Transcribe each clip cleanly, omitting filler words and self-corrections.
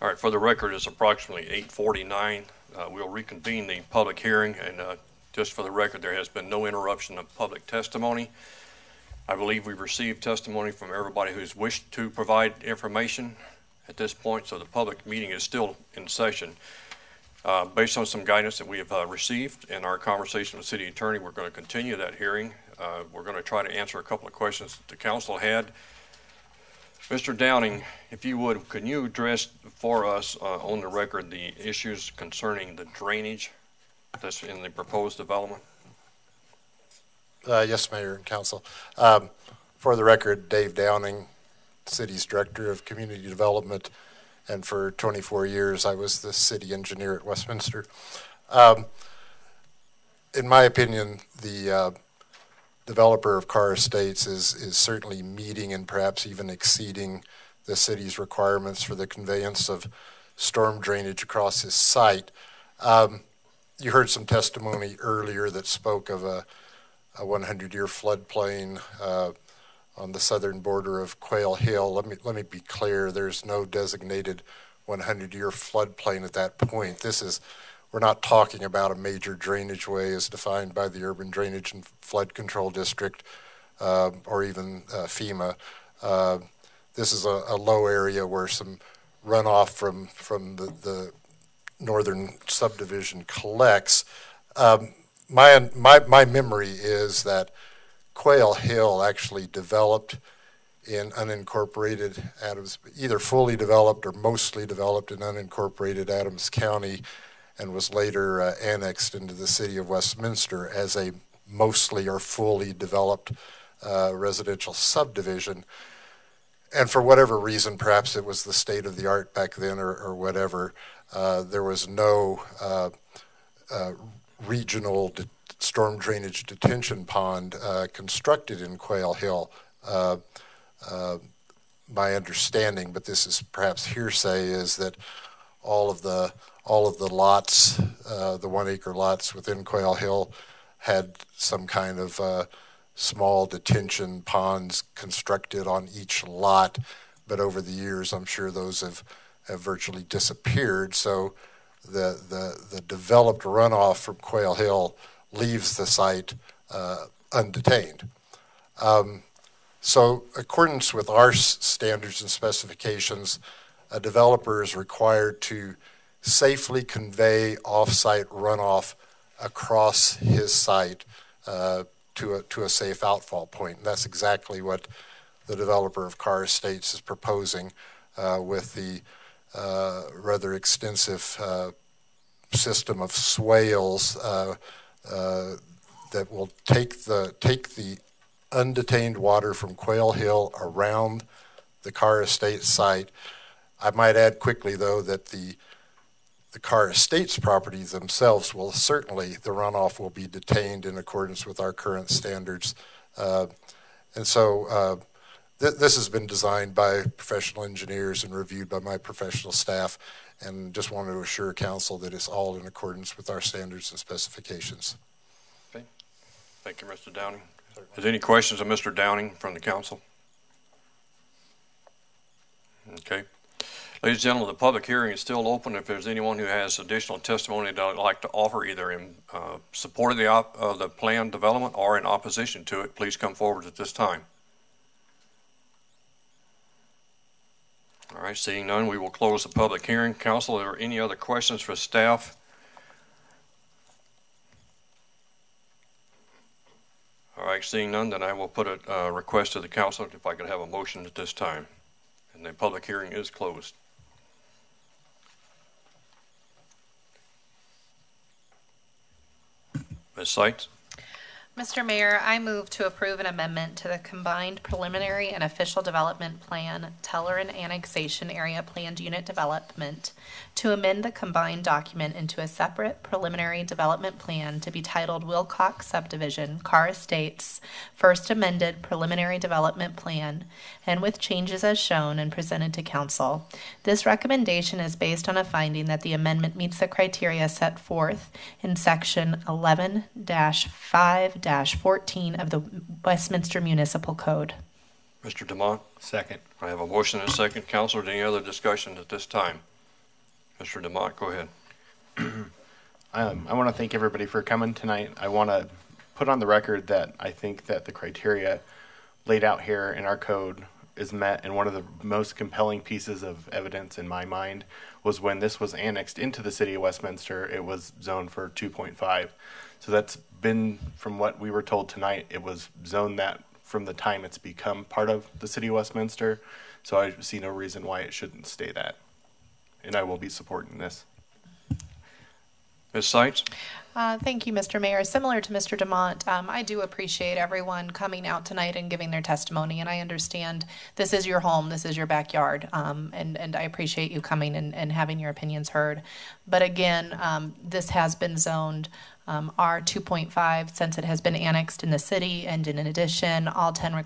All right, for the record, it's approximately 8:49. We'll reconvene the public hearing, and just for the record, there has been no interruption of public testimony. I believe we've received testimony from everybody who's wished to provide information at this point, so the public meeting is still in session. Based on some guidance that we have received in our conversation with City Attorney, we're going to continue that hearing. We're going to try to answer a couple of questions that the council had. Mr. Downing, if you would, can you address for us on the record the issues concerning the drainage that's in the proposed development? Yes, Mayor and Council. For the record, Dave Downing, City's Director of Community Development, and for 24 years I was the city engineer at Westminster. In my opinion, the developer of Carr Estates is certainly meeting and perhaps even exceeding the city's requirements for the conveyance of storm drainage across his site. You heard some testimony earlier that spoke of a 100-year floodplain on the southern border of Quail Hill. Let me be clear, there's no designated 100-year floodplain at that point. We're not talking about a major drainage way as defined by the Urban Drainage and Flood Control District or even FEMA. This is a low area where some runoff from the northern subdivision collects. My memory is that Quail Hill actually developed in unincorporated Adams, either fully developed or mostly developed in unincorporated Adams County, and was later annexed into the city of Westminster as a mostly or fully developed residential subdivision. And for whatever reason, perhaps it was the state of the art back then or whatever, there was no regional storm drainage detention pond constructed in Quail Hill. My understanding, but this is perhaps hearsay, is that all of the lots, the 1 acre lots within Quail Hill, had some kind of small detention ponds constructed on each lot, but over the years I'm sure those have virtually disappeared. So the developed runoff from Quail Hill leaves the site undetained. So accordance with our standards and specifications, a developer is required to safely convey off-site runoff across his site to a safe outfall point. And that's exactly what the developer of Carr Estates is proposing with the rather extensive system of swales that will take the undetained water from Quail Hill around the Carr Estates site. I might add quickly, though, that the Carr Estates properties themselves will certainly, the runoff will be detained in accordance with our current standards. And so this has been designed by professional engineers and reviewed by my professional staff, and just wanted to assure council that it's all in accordance with our standards and specifications. Okay. Thank you, Mr. Downing. Is there any questions of Mr. Downing from the council? Okay. Ladies and gentlemen, the public hearing is still open. If there's anyone who has additional testimony that I'd like to offer, either in support of the planned development or in opposition to it, please come forward at this time. All right, seeing none, we will close the public hearing. Council, are there any other questions for staff? All right, seeing none, then I will put a request to the council if I could have a motion at this time. And the public hearing is closed. Ms. Seitz? Mr. Mayor, I move to approve an amendment to the combined preliminary and official development plan, Teller and Annexation Area Planned Unit Development, to amend the combined document into a separate preliminary development plan to be titled Wilcox Subdivision, Carr Estates, First Amended Preliminary Development Plan, and with changes as shown and presented to Council. This recommendation is based on a finding that the amendment meets the criteria set forth in Section 11-5-14 of the Westminster Municipal Code. Mr. Demont? Second. I have a motion and a second. Councilor, any other discussion at this time? Mr. DeMott, go ahead. I want to thank everybody for coming tonight. I want to put on the record that I think that the criteria laid out here in our code is met, and one of the most compelling pieces of evidence in my mind was when this was annexed into the city of Westminster, it was zoned for 2.5. So that's been, from what we were told tonight, it was zoned that from the time it's become part of the city of Westminster. So I see no reason why it shouldn't stay that. And I will be supporting this. Ms. Seitz? Thank you, Mr. Mayor. Similar to Mr. DeMont, I do appreciate everyone coming out tonight and giving their testimony. And I understand this is your home, this is your backyard, and I appreciate you coming and having your opinions heard. But again, this has been zoned R 2.5 since it has been annexed in the city, and in addition, all 10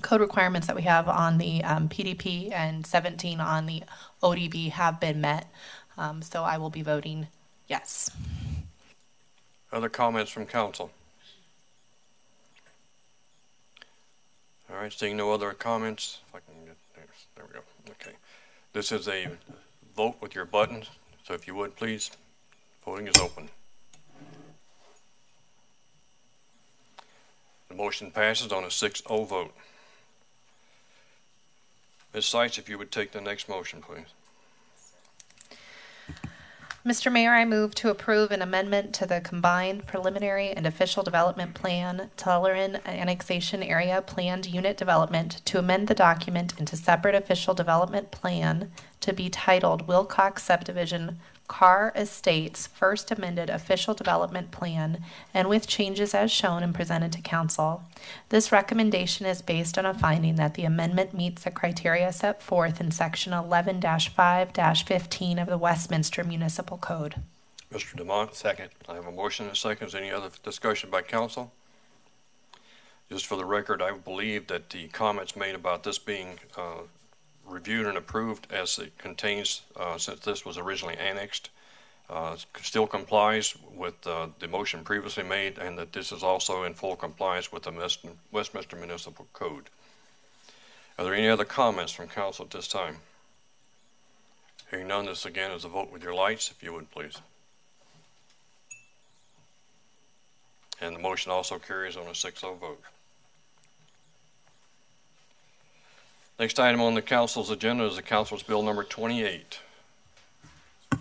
code requirements that we have on the PDP and 17 on the ODB have been met. So I will be voting yes. Other comments from council? All right, seeing no other comments, if I can get there we go. Okay. This is a vote with your buttons, so if you would please, voting is open. The motion passes on a 6-0 vote. Ms. Seitz, if you would take the next motion, please. Mr. Mayor, I move to approve an amendment to the combined preliminary and official development plan, Tullarin Annexation Area Planned Unit Development, to amend the document into separate official development plan to be titled Wilcox Subdivision Carr Estates First Amended Official Development Plan, and with changes as shown and presented to Council. This recommendation is based on a finding that the amendment meets the criteria set forth in Section 11-5-15 of the Westminster Municipal Code. Mr. DeMont? Second. I have a motion and a second. Is there any other discussion by council? Just for the record, I believe that the comments made about this being reviewed and approved as it contains, since this was originally annexed, still complies with the motion previously made, and that this is also in full compliance with the Westminster Municipal Code. Are there any other comments from council at this time? Hearing none, this again is a vote with your lights, if you would please. And the motion also carries on a 6-0 vote. Next item on the council's agenda is the council's bill number 28. Ms.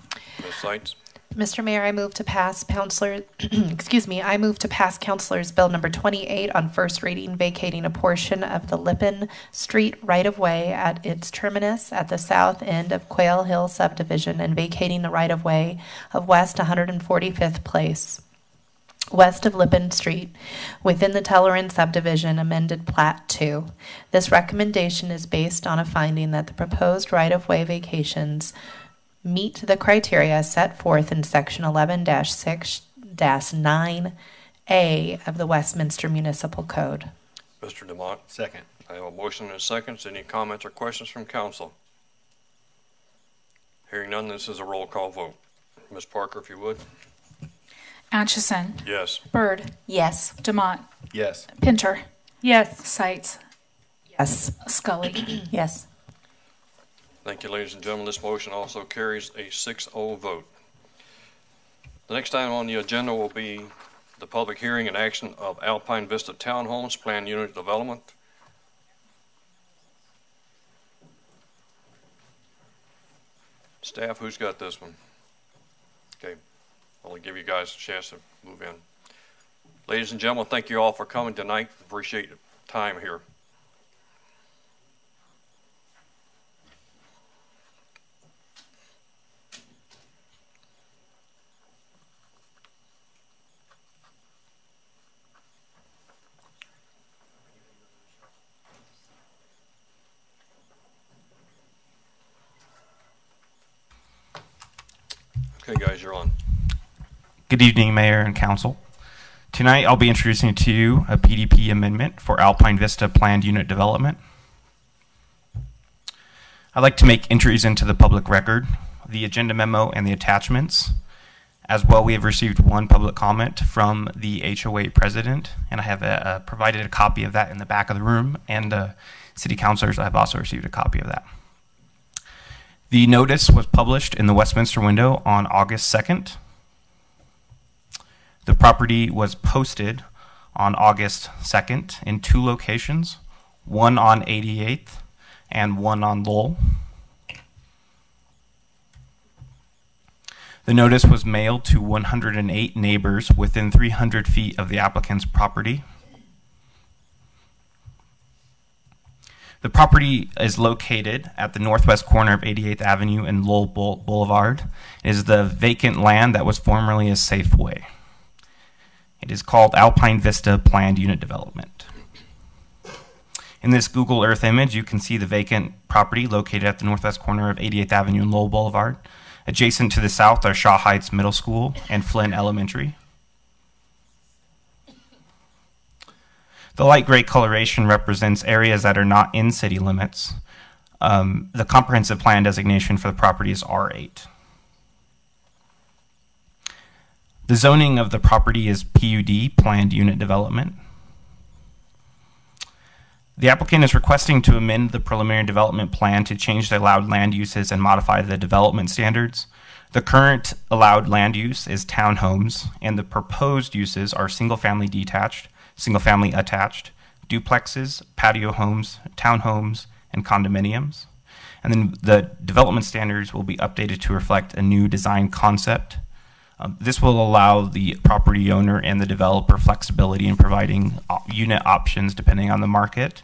Seitz? Mr. Mayor, I move to pass I move to pass Councilor's Bill number 28 on first reading, vacating a portion of the Lippin Street right-of-way at its terminus at the south end of Quail Hill subdivision, and vacating the right-of-way of West 145th Place, west of Lippin Street, within the Tullarin subdivision amended Plat 2. This recommendation is based on a finding that the proposed right-of-way vacations meet the criteria set forth in Section 11-6-9A of the Westminster Municipal Code. Mr. DeMont? Second. I have a motion and a second. Any comments or questions from council? Hearing none, this is a roll call vote. Ms. Parker, if you would. Atchison. Yes. Byrd. Yes. DeMott. Yes. Pinter. Yes. Seitz. Yes. Scully. Yes. Thank you, ladies and gentlemen. This motion also carries a 6-0 vote. The next item on the agenda will be the public hearing and action of Alpine Vista Townhomes Planned Unit Development. Staff, who's got this one? Okay, I'll give you guys a chance to move in. Ladies and gentlemen, thank you all for coming tonight. Appreciate your time here. Okay, guys, you're on. Good evening, Mayor and Council. Tonight, I'll be introducing to you a PDP amendment for Alpine Vista Planned Unit Development. I'd like to make entries into the public record, the agenda memo, and the attachments. As well, we have received one public comment from the HOA president, and I have provided a copy of that in the back of the room, and the city councilors, I have also received a copy of that. The notice was published in the Westminster Window on August 2nd. The property was posted on August 2nd in 2 locations, one on 88th and one on Lowell. The notice was mailed to 108 neighbors within 300 feet of the applicant's property. The property is located at the northwest corner of 88th Avenue and Lowell Boulevard. It is the vacant land that was formerly a Safeway. It is called Alpine Vista Planned Unit Development. In this Google Earth image, you can see the vacant property located at the northwest corner of 88th Avenue and Lowell Boulevard. Adjacent to the south are Shaw Heights Middle School and Flynn Elementary. The light gray coloration represents areas that are not in city limits. The comprehensive plan designation for the property is R8. The zoning of the property is PUD, Planned Unit Development. The applicant is requesting to amend the preliminary development plan to change the allowed land uses and modify the development standards. The current allowed land use is townhomes, and the proposed uses are single-family detached, single-family attached, duplexes, patio homes, townhomes, and condominiums. And then the development standards will be updated to reflect a new design concept. This will allow the property owner and the developer flexibility in providing unit options depending on the market,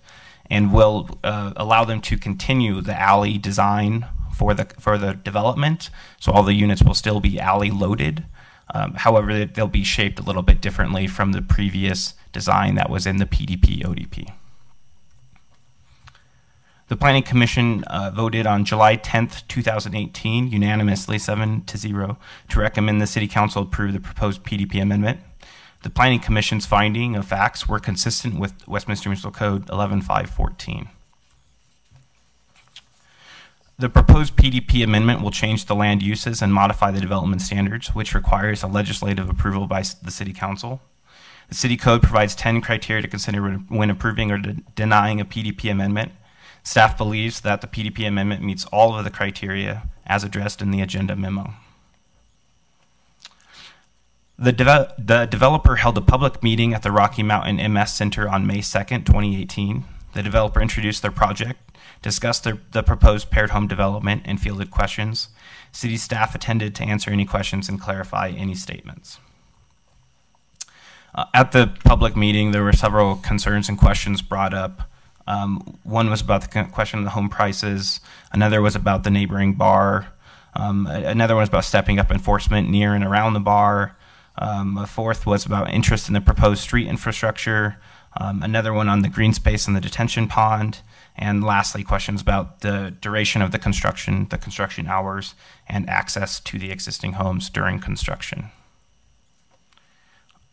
and will allow them to continue the alley design for the development. So all the units will still be alley loaded. However, they'll be shaped a little bit differently from the previous design that was in the PDP ODP. The Planning Commission voted on July 10th, 2018, unanimously 7-0, to recommend the City Council approve the proposed PDP amendment. The Planning Commission's finding of facts were consistent with Westminster Municipal Code 11.5.14. The proposed PDP amendment will change the land uses and modify the development standards, which requires a legislative approval by the City Council. The City Code provides 10 criteria to consider when approving or denying a PDP amendment. Staff believes that the PDP amendment meets all of the criteria as addressed in the agenda memo. The developer held a public meeting at the Rocky Mountain MS Center on May 2nd, 2018. The developer introduced their project, discussed the proposed paired home development, and fielded questions. City staff attended to answer any questions and clarify any statements. At the public meeting, there were several concerns and questions brought up. One was about the question of the home prices. Another was about the neighboring bar. Another one was about stepping up enforcement near and around the bar. A fourth was about interest in the proposed street infrastructure. Another one on the green space and the detention pond. And lastly, questions about the duration of the construction hours, and access to the existing homes during construction.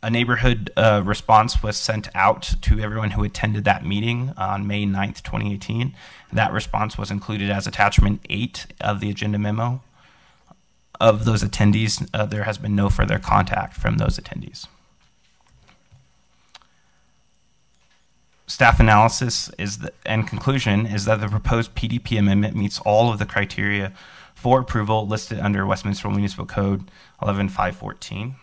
A neighborhood response was sent out to everyone who attended that meeting on May 9th, 2018. That response was included as attachment 8 of the agenda memo. Of those attendees, there has been no further contact from those attendees. Staff analysis and conclusion is that the proposed PDP amendment meets all of the criteria for approval listed under Westminster Municipal Code 11.5.14.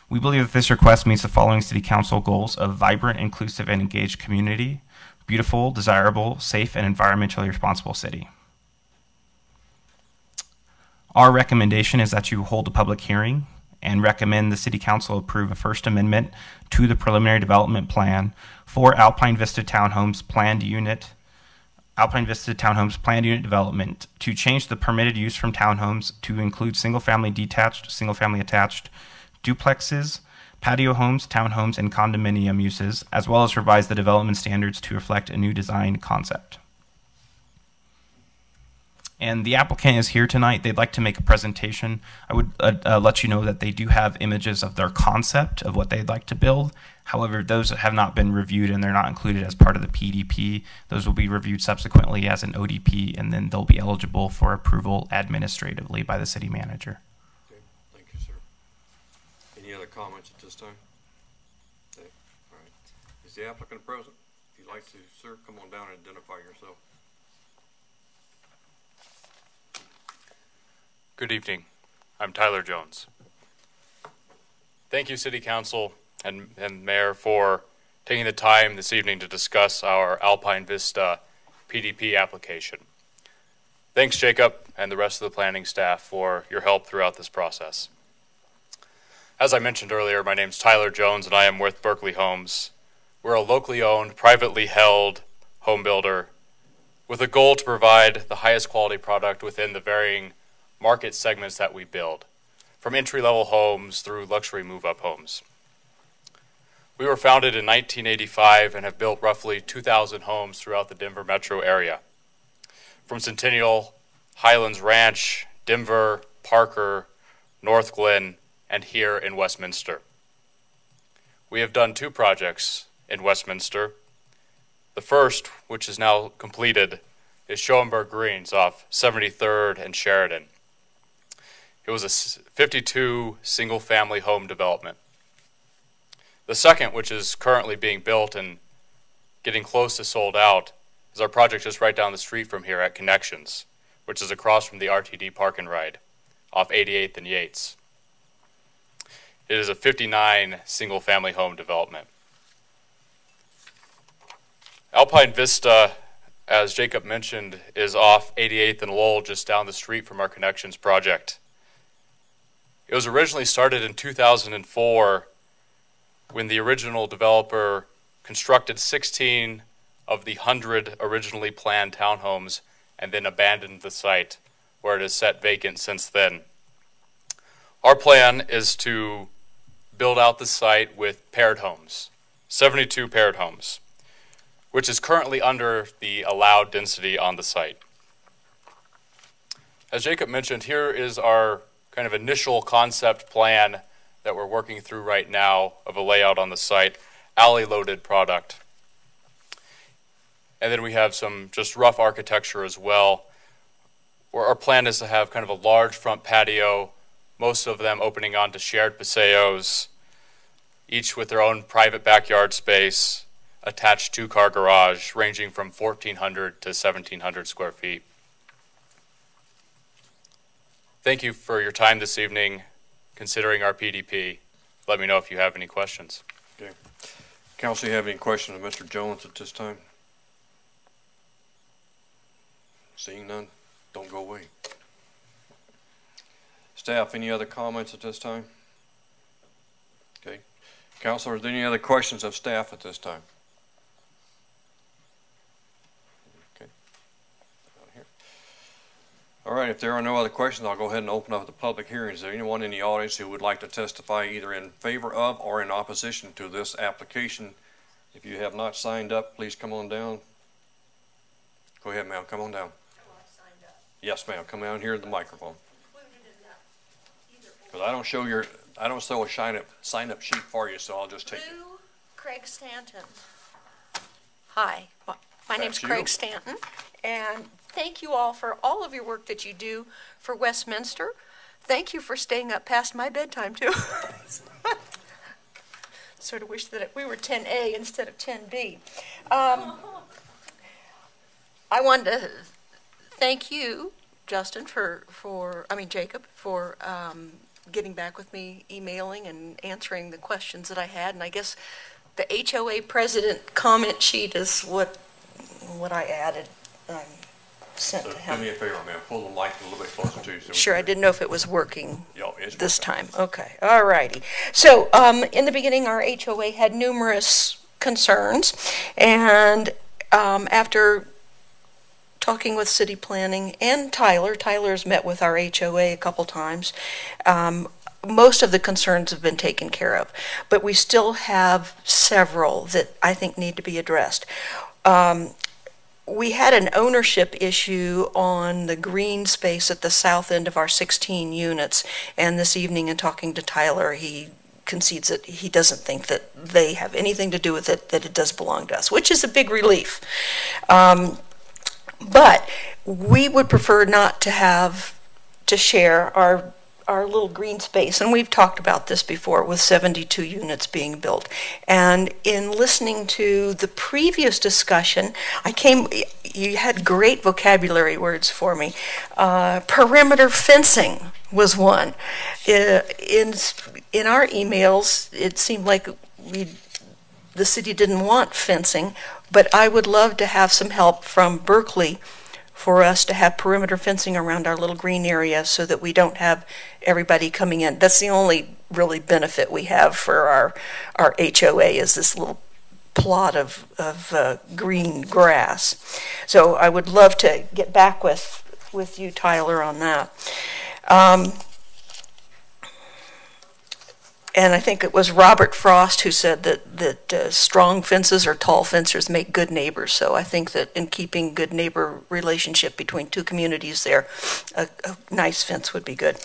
We believe that this request meets the following City Council goals of vibrant, inclusive, and engaged community, beautiful, desirable, safe, and environmentally responsible city. Our recommendation is that you hold a public hearing and recommend the City Council approve a First Amendment to the preliminary development plan for Alpine Vista Townhomes Planned Unit Development to change the permitted use from townhomes to include single-family detached, single-family attached, duplexes, patio homes, townhomes, and condominium uses, as well as revise the development standards to reflect a new design concept. And the applicant is here tonight. They'd like to make a presentation. I would let you know that they do have images of their concept of what they'd like to build. However, those have not been reviewed and they're not included as part of the PDP. Those will be reviewed subsequently as an ODP, and then they'll be eligible for approval administratively by the city manager. Okay, thank you, sir. Any other comments at this time? Okay. All right. Is the applicant present? If you'd like to, sir, come on down and identify yourself. Good evening. I'm Tyler Jones. Thank you, City Council and Mayor, for taking the time this evening to discuss our Alpine Vista PDP application. Thanks, Jacob, and the rest of the planning staff for your help throughout this process. As I mentioned earlier, my name's Tyler Jones, and I am with Berkeley Homes. We're a locally owned, privately held home builder with a goal to provide the highest quality product within the varying market segments that we build, from entry-level homes through luxury move-up homes. We were founded in 1985 and have built roughly 2,000 homes throughout the Denver metro area, from Centennial, Highlands Ranch, Denver, Parker, North Glen, and here in Westminster. We have done 2 projects in Westminster. The first, which is now completed, is Schoenberg Greens off 73rd and Sheridan. It was a 52 single-family home development. The second, which is currently being built and getting close to sold out, is our project just right down the street from here at Connections, which is across from the RTD Park and Ride off 88th and Yates. It is a 59 single-family home development. Alpine Vista, as Jacob mentioned, is off 88th and Lowell, just down the street from our Connections project. It was originally started in 2004 when the original developer constructed 16 of the 100 originally planned townhomes and then abandoned the site, where it has sat vacant since then. Our plan is to build out the site with paired homes, 72 paired homes, which is currently under the allowed density on the site. As Jacob mentioned, here is our kind of initial concept plan that we're working through right now of a layout on the site, alley-loaded product. And then we have some just rough architecture as well, where our plan is to have kind of a large front patio, most of them opening onto shared paseos, each with their own private backyard space, attached 2-car garage ranging from 1,400 to 1,700 square feet. Thank you for your time this evening considering our PDP. Let me know if you have any questions. Okay. Council, you have any questions of Mr. Jones at this time? Seeing none, don't go away. Staff, any other comments at this time? Okay. Council, are there any other questions of staff at this time? Okay. Down here. All right, if there are no other questions, I'll go ahead and open up the public hearing. Is there anyone in the audience who would like to testify either in favor of or in opposition to this application? If you have not signed up, please come on down. Go ahead, ma'am. Come on down. Yes, ma'am. Come down here to the microphone. Because I don't show a sign up sheet for you, so I'll just take it. Craig Stanton. Hi, my name's Craig Stanton, and thank you all for all of your work that you do for Westminster. Thank you for staying up past my bedtime, too. Sort of wish that we were 10A instead of 10B. I wanted to thank you, Justin, Jacob, for getting back with me, emailing and answering the questions that I had. And I guess the HOA president comment sheet is what I added. Sent to him. Do me a favor, ma'am. Pull the mic a little bit closer to you. Sure, I didn't know if it was working this working. time. Okay, all righty. So in the beginning, our HOA had numerous concerns, and after talking with city planning and Tyler's met with our HOA a couple times, most of the concerns have been taken care of, but we still have several that I think need to be addressed. We had an ownership issue on the green space at the south end of our 16 units, and this evening in talking to Tyler, he concedes that he doesn't think that they have anything to do with it, that it does belong to us, which is a big relief. But we would prefer not to have to share our little green space, and we've talked about this before with 72 units being built. And in listening to the previous discussion, you had great vocabulary words for me. Perimeter fencing was one. In our emails, it seemed like the city didn't want fencing, but I would love to have some help from Berkeley for us to have perimeter fencing around our little green area so that we don't have everybody coming in. That's the only really benefit we have for our HOA is this little plot of green grass. So I would love to get back with you, Tyler, on that. And I think it was Robert Frost who said that strong fences or tall fences make good neighbors. So I think that in keeping good neighbor relationship between two communities there, a nice fence would be good.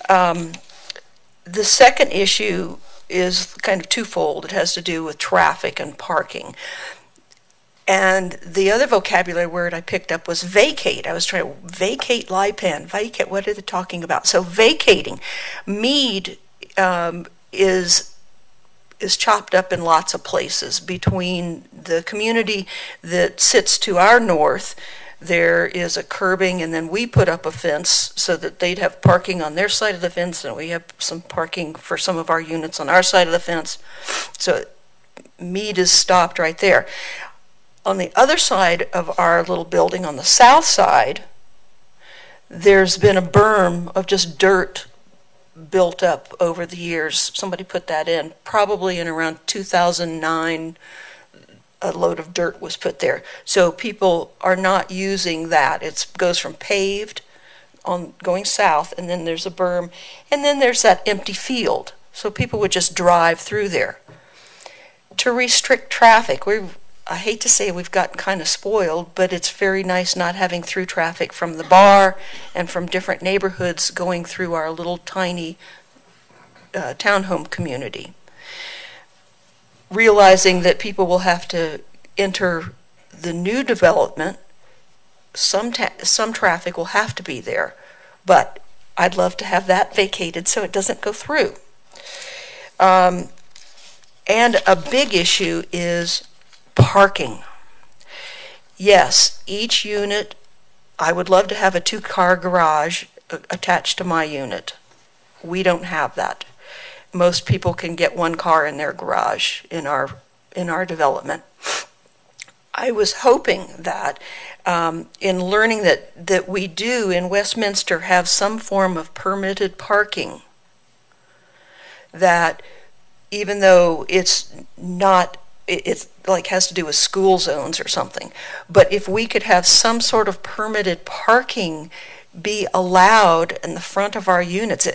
The second issue is kind of twofold. It has to do with traffic and parking. And the other vocabulary word I picked up was vacate. I was trying to vacate Lipan. Vacate, what are they talking about? So vacating. Mead is chopped up in lots of places. Between the community that sits to our north, there is a curbing, and then we put up a fence so that they'd have parking on their side of the fence, and we have some parking for some of our units on our side of the fence. So Mead is stopped right there. On the other side of our little building, on the south side, there's been a berm of just dirt built up over the years. Somebody put that in, probably in around 2009. A load of dirt was put there. So people are not using that. It goes from paved on going south, and then there's a berm, and then there's that empty field. So people would just drive through there. To restrict traffic, I hate to say we've gotten kind of spoiled, but it's very nice not having through traffic from the bar and from different neighborhoods going through our little tiny townhome community. Realizing that people will have to enter the new development, some traffic will have to be there, but I'd love to have that vacated so it doesn't go through. And a big issue is parking. Yes, each unit, I would love to have a 2-car garage attached to my unit. We don't have that. Most people can get 1 car in their garage in our development. I was hoping that in learning that we do in Westminster have some form of permitted parking, that even though it's like has to do with school zones or something, but if we could have some sort of permitted parking be allowed in the front of our units.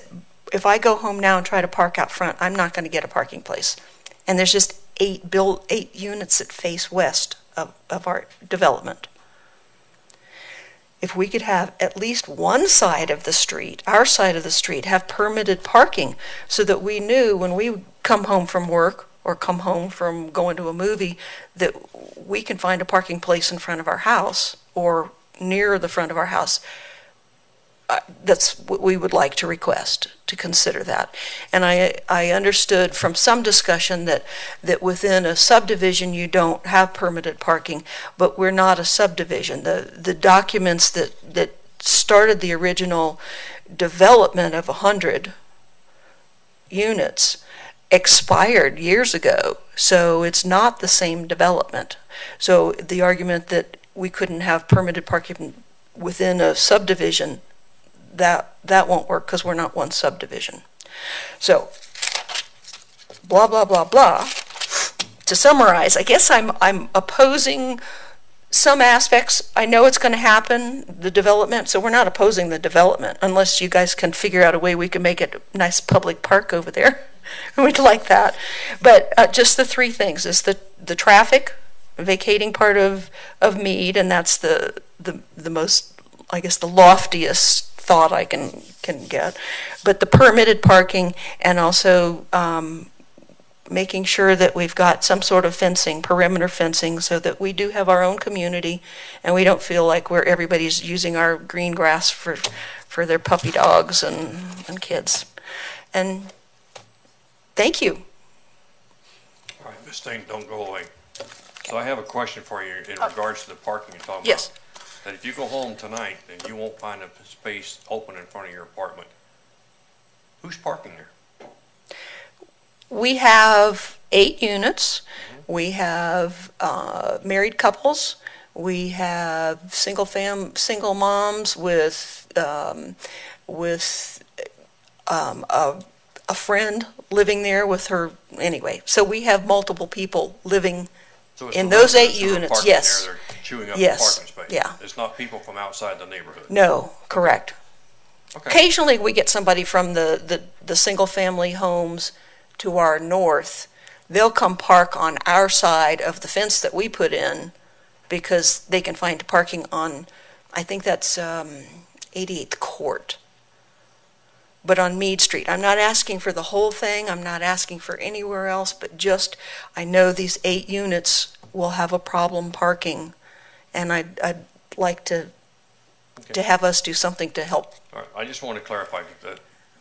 If I go home now and try to park out front, I'm not going to get a parking place. And there's just 8 units that face west of our development. If we could have at least one side of the street, our side of the street, have permitted parking so that we knew when we come home from work or come home from going to a movie that we can find a parking place in front of our house or near the front of our house. That's what we would like to request, to consider that. And I understood from some discussion that within a subdivision you don't have permitted parking, but we're not a subdivision. The documents that started the original development of 100 units expired years ago, so it's not the same development. So the argument that we couldn't have permitted parking within a subdivision, that won't work because we're not one subdivision. So, blah, blah, blah, blah. To summarize, I guess I'm opposing some aspects. I know it's going to happen, the development, so we're not opposing the development unless you guys can figure out a way we can make it a nice public park over there. We'd like that. But just the 3 things is the traffic, vacating part of Mead, and that's the most, I guess, the loftiest thought I can get, but the permitted parking, and also making sure that we've got some sort of fencing, perimeter fencing, so that we do have our own community and we don't feel like everybody's using our green grass for their puppy dogs and kids. And thank you. All right, Ms. Stain, don't go away. So I have a question for you in regards to the parking you're talking Yes. about. That if you go home tonight and you won't find a space open in front of your apartment, who's parking there? We have 8 units. We have married couples. We have single moms with a friend living there with her. Anyway, so we have multiple people living So it's in the those 8 residents who are units. parking Yes. there, they're chewing up Yes. the parking space. Yeah. It's not people from outside the neighborhood. No, correct. Okay. Occasionally, we get somebody from the single-family homes to our north. They'll come park on our side of the fence that we put in because they can find parking on, I think that's 88th Court, but on Meade Street. I'm not asking for the whole thing. I'm not asking for anywhere else, but just, I know these 8 units will have a problem parking, and I'd like to have us do something to help. All right. I just want to clarify that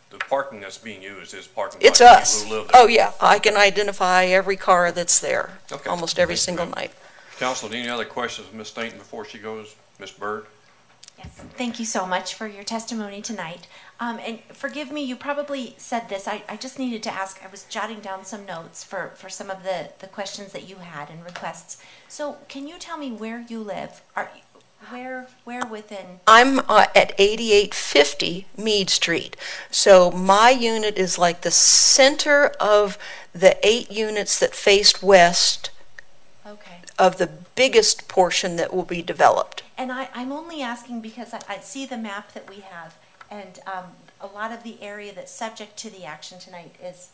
the parking that's being used is parking It's by us. people who live there. Oh, yeah, I can identify every car that's there, Okay. almost every Thank you, single ma'am. night. Council, any other questions of Ms. Stanton before she goes? Ms. Byrd? Yes, thank you so much for your testimony tonight. And forgive me, you probably said this. I just needed to ask. I was jotting down some notes for some of the questions that you had and requests. So can you tell me where you live? Where within? I'm at 8850 Meade Street. So my unit is like the center of the 8 units that faced west Okay. of the biggest portion that will be developed. And I'm only asking because I see the map that we have, and a lot of the area that's subject to the action tonight is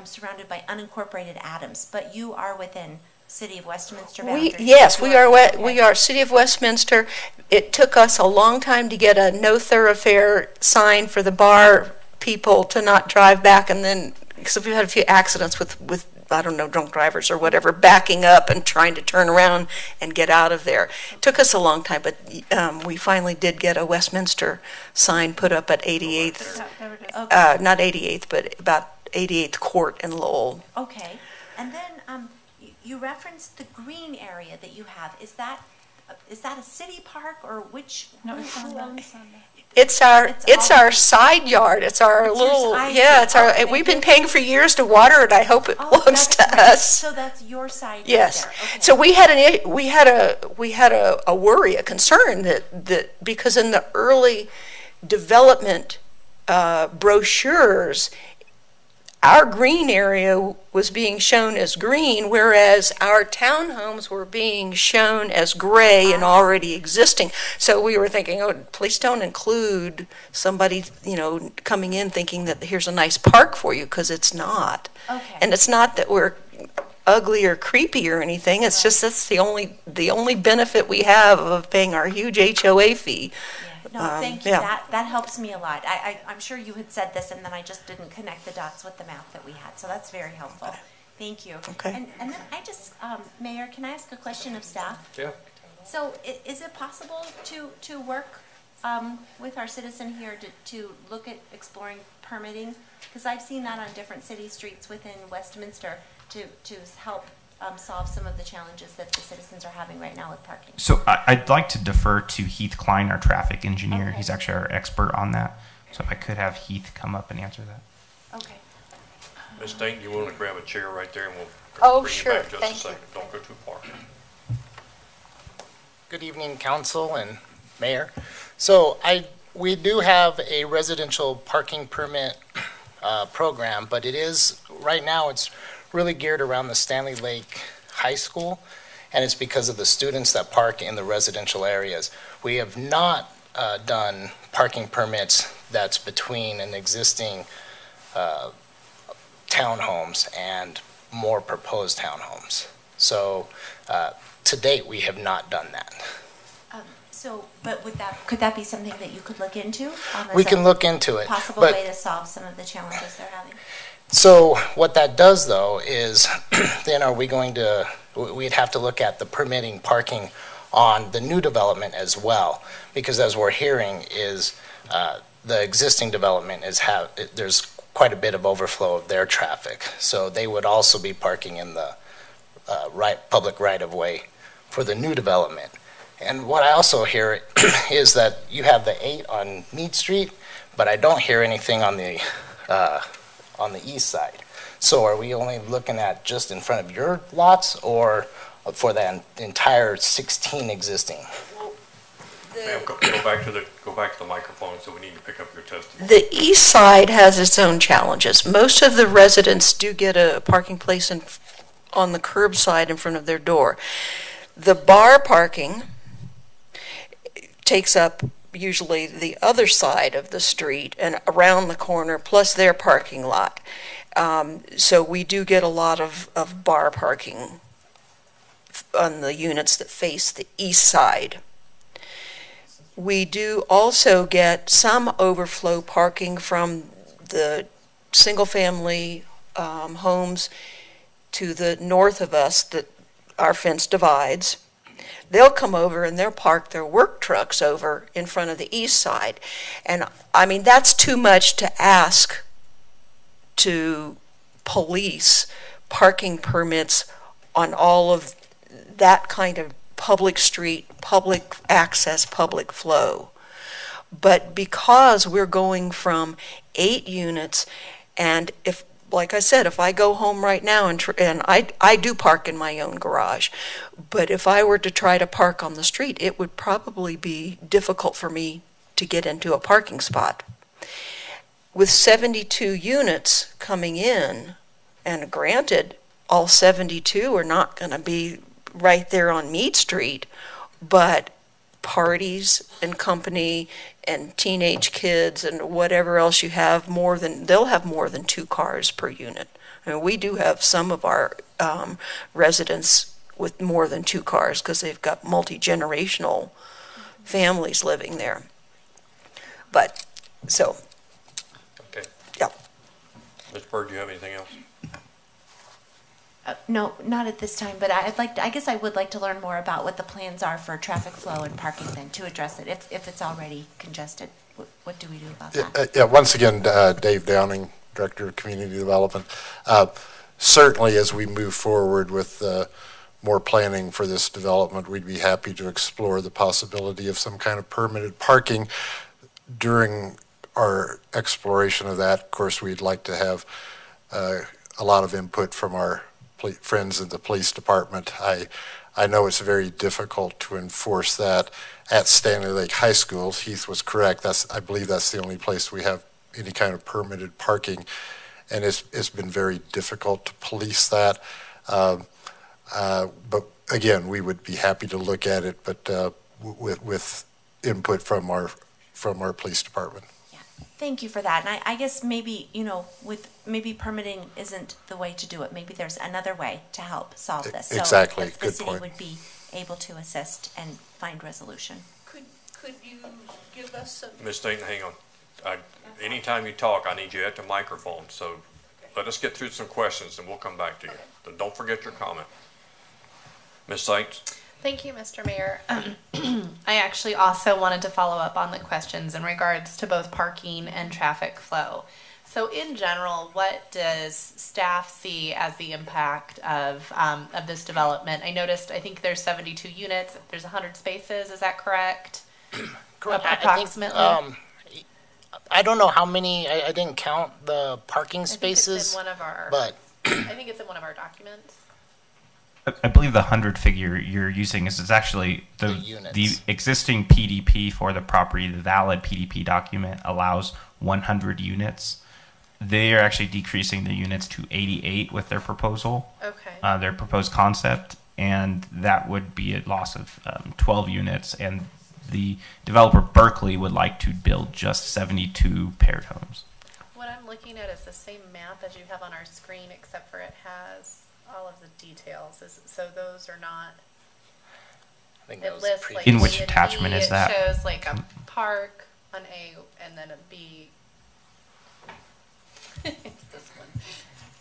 surrounded by unincorporated Adams, but you are within City of Westminster boundaries. Yes, we are. Okay. We are City of Westminster. It took us a long time to get a no thoroughfare sign for the bar people to not drive back, and then because we've had a few accidents with I don't know, drunk drivers or whatever, backing up and trying to turn around and get out of there. It took us a long time, but we finally did get a Westminster sign put up at 88th, not 88th, but about 88th Court in Lowell. Okay, and then you referenced the green area that you have. Is that a city park or which? No, it's who on owns- It's our It's all- side yard. It's our It's your little side It's our. yard. Okay, We've been thank paying for years to water it. I hope it Oh, belongs that's to right. us. So that's your side. Yes. Right there. Okay. So we had a worry, a concern that because in the early development brochures, our green area was being shown as green, whereas our townhomes were being shown as gray and already existing. So we were thinking, oh, please don't include somebody, coming in thinking that here's a nice park for you, because it's not. Okay. And it's not that we're ugly or creepy or anything. It's just that's the only benefit we have of paying our huge HOA fee. No, thank you. yeah. That helps me a lot. I'm sure you had said this, and then I just didn't connect the dots with the map that we had. So that's very helpful. Thank you. Okay. And then I just, Mayor, can I ask a question of staff? Yeah. So is it possible to work with our citizen here to look at exploring permitting? Because I've seen that on different city streets within Westminster to help solve some of the challenges that the citizens are having right now with parking. So I'd like to defer to Heath Klein, our traffic engineer. Okay. He's actually our expert on that. So if I could have Heath come up and answer that. Okay. Ms. Stanton, you want to grab a chair right there and we'll Oh, bring sure. you back in just Thank a second. Don't go too far. Good evening, council and mayor. So we do have a residential parking permit program, but it is, right now, it's really geared around the Stanley Lake High School, and it's because of the students that park in the residential areas. We have not done parking permits that's between an existing townhomes and more proposed townhomes. So to date, we have not done that. But could that be something that you could look into? We can look into it. Possible but way to solve some of the challenges they're having. So what that does, though, is then we'd have to look at the permitting parking on the new development as well, because as we're hearing is the existing development there's quite a bit of overflow of their traffic. So they would also be parking in the public right-of-way for the new development. And what I also hear is that you have the 8 on Mead Street, but I don't hear anything on the east side. So are we only looking at just in front of your lots, or for that entire 16 existing? Ma'am, go back to the microphone, so we need to pick up your testimony. The east side has its own challenges. Most of the residents do get a parking place on the curbside in front of their door. The bar parking takes up usually the other side of the street and around the corner, plus their parking lot. So we do get a lot of bar parking on the units that face the east side. We do also get some overflow parking from the single-family homes to the north of us that our fence divides. They'll come over and they'll park their work trucks over in front of the east side. And I mean, that's too much to ask to police parking permits on all of that kind of public street, public access, public flow. But because we're going from 8 units, and if, like I said, if I go home right now and I do park in my own garage, but if I were to try to park on the street, it would probably be difficult for me to get into a parking spot. With 72 units coming in, and granted, all 72 are not going to be right there on Mead Street, but parties and company and teenage kids and whatever else you have, they'll have more than 2 cars per unit. I mean, we do have some of our residents with more than 2 cars because they've got multi-generational families living there. But so, Okay. Yep. Ms. Bird, do you have anything else? No, not at this time, but I guess I would like to learn more about what the plans are for traffic flow and parking then to address it. If it's already congested, what do we do about that? Yeah, once again, Dave Downing, Director of Community Development. Certainly as we move forward with more planning for this development, we'd be happy to explore the possibility of some kind of permitted parking. During our exploration of that, of course, we'd like to have a lot of input from our friends in the police department. I know it's very difficult to enforce that at Stanley Lake High School. Heath was correct. I believe that's the only place we have any kind of permitted parking, and it's been very difficult to police that. But again, we would be happy to look at it, but with input from our police department. Thank you for that. And I guess maybe, maybe permitting isn't the way to do it. Maybe there's another way to help solve this. Exactly. So if Good the city point. would be able to assist and find resolution. Could you give us some? Ms. Staten, hang on. Anytime you talk, I need you at the microphone. So let us get through some questions and we'll come back to you. But don't forget your comment. Ms. Sykes? Thank you, Mr. Mayor. I actually also wanted to follow up on the questions in regards to both parking and traffic flow. So in general, what does staff see as the impact of this development? I noticed, I think there's 72 units, there's 100 spaces, is that correct? Correct. Approximately? I don't know how many, I didn't count the parking spaces, but I think it's in one of our documents. I believe the 100 figure you're using is actually the existing PDP for the property. The valid PDP document allows 100 units. They are actually decreasing the units to 88 with their proposal, their proposed concept, and that would be a loss of 12 units. And the developer Berkeley would like to build just 72 paired homes. What I'm looking at is the same map as you have on our screen, except for it has all of the details. So those are not. I think it lists like in which A attachment B, is that? It shows like a park, an A, and then a B. It's this one.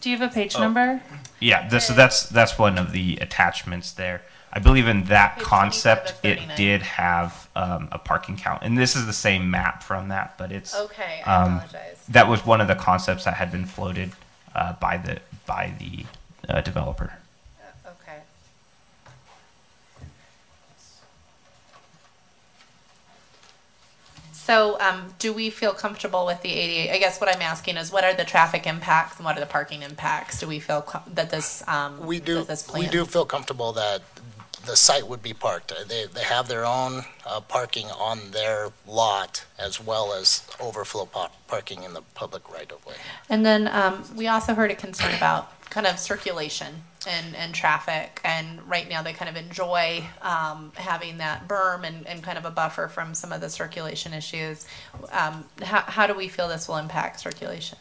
Do you have a page number? Yeah, that's one of the attachments there. I believe in that Page concept, 25 of it 39. did have a parking count, and this is the same map from that, but it's Okay, I apologize. that was one of the concepts that had been floated by the developer. Okay. So, do we feel comfortable with the 88? I guess what I'm asking is, what are the traffic impacts and what are the parking impacts? Do we feel that this We do. that this plan? We do feel comfortable that the site would be parked. They have their own parking on their lot, as well as overflow parking in the public right of way. And then we also heard a concern about kind of circulation and traffic, and right now they kind of enjoy having that berm and kind of a buffer from some of the circulation issues. How do we feel this will impact circulation?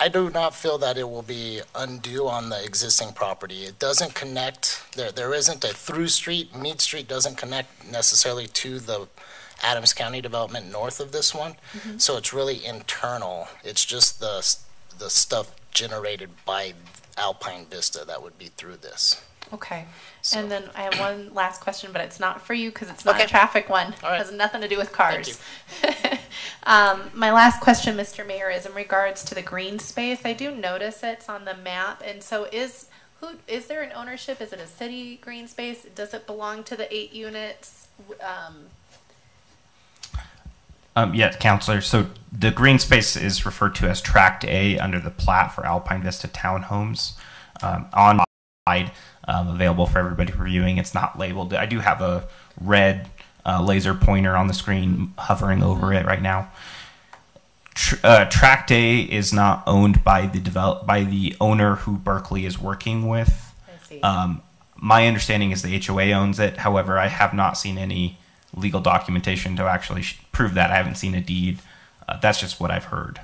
I do not feel that it will be undue on the existing property. It doesn't connect, there isn't a through street. Mead Street doesn't connect necessarily to the Adams County development north of this one. Mm-hmm. So it's really internal. It's just the stuff generated by Alpine Vista that would be through this. Okay. So. And then I have one last question, but it's not for you because it's not Okay. a traffic one. All right. It has nothing to do with cars. Thank My last question, Mr. Mayor, is in regards to the green space. I do notice it's on the map, and so is there an ownership? Is it a city green space? Does it belong to the 8 units? Yes, Counselor. So the green space is referred to as Tract A under the plat for Alpine Vista Townhomes. On side, available for everybody reviewing. It's not labeled. I do have a red laser pointer on the screen hovering over it right now. Tract A is not owned by the owner who Berkeley is working with. I see. My understanding is the HOA owns it. However, I have not seen any legal documentation to actually prove that. I haven't seen a deed. That's just what I've heard.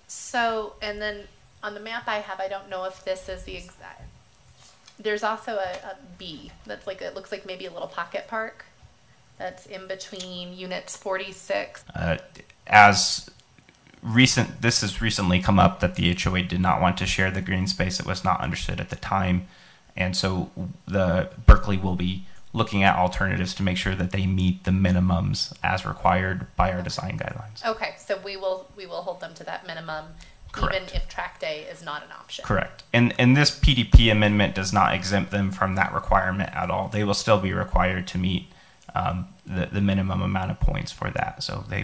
So, and then on the map I have, I don't know if this is the exact. There's also a B that's like, it looks like maybe a little pocket park that's in between units 46. This has recently come up that the HOA did not want to share the green space. It was not understood at the time. And so the Berkeley will be looking at alternatives to make sure that they meet the minimums as required by our design guidelines. Okay, so we will hold them to that minimum, Correct. even if tract A is not an option. Correct. And this PDP amendment does not exempt them from that requirement at all. They will still be required to meet the minimum amount of points for that. So they